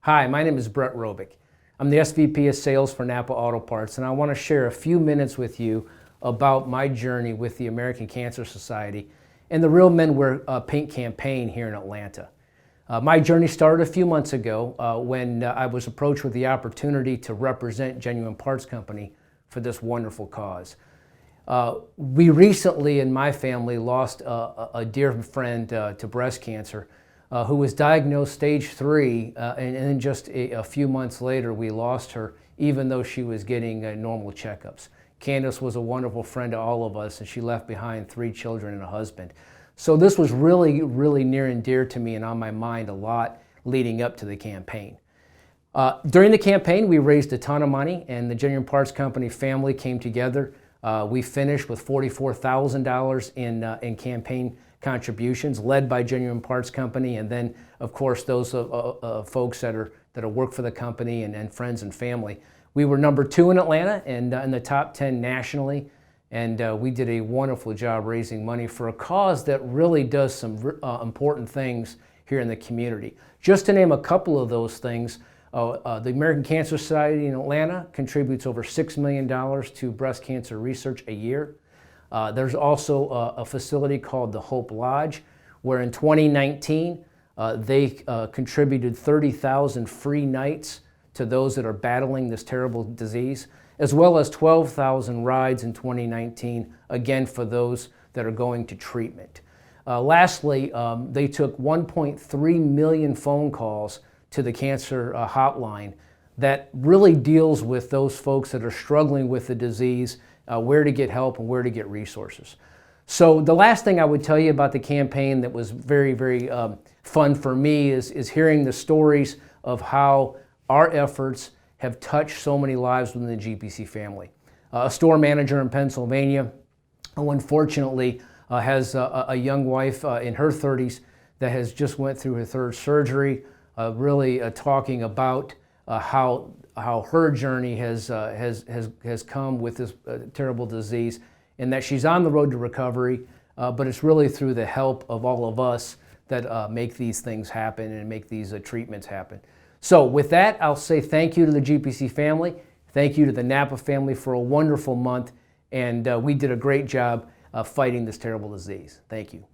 Hi, my name is Bret Robyck. I'm the SVP of Sales for Napa Auto Parts, and I want to share a few minutes with you about my journey with the American Cancer Society and the Real Men Wear Pink campaign here in Atlanta. My journey started a few months ago when I was approached with the opportunity to represent Genuine Parts Company for this wonderful cause. We recently in my family lost a dear friend to breast cancer who was diagnosed stage 3, and then just a few months later we lost her, even though she was getting normal checkups. Candace was a wonderful friend to all of us, and she left behind 3 children and a husband. So this was really, really near and dear to me and on my mind a lot leading up to the campaign. During the campaign, we raised a ton of money, and the Genuine Parts Company family came together. We finished with $44,000 in campaign contributions led by Genuine Parts Company, and then of course those folks that work for the company and friends and family. We were number 2 in Atlanta and in the top 10 nationally, and we did a wonderful job raising money for a cause that really does some important things here in the community. Just to name a couple of those things, the American Cancer Society in Atlanta contributes over $6 million to breast cancer research a year. There's also a facility called the Hope Lodge, where in 2019 they contributed 30,000 free nights to those that are battling this terrible disease, as well as 12,000 rides in 2019, again for those that are going to treatment. Lastly, they took 1.3 million phone calls to the cancer hotline that really deals with those folks that are struggling with the disease, where to get help and where to get resources. So the last thing I would tell you about the campaign that was very, very fun for me is hearing the stories of how our efforts have touched so many lives within the GPC family. A store manager in Pennsylvania who unfortunately has a young wife in her 30s that has just went through her 3rd surgery, really talking about how her journey has come with this terrible disease, and that she's on the road to recovery, but it's really through the help of all of us that make these things happen and make these treatments happen. So with that, I'll say thank you to the GPC family, thank you to the Napa family for a wonderful month, and we did a great job fighting this terrible disease. Thank you.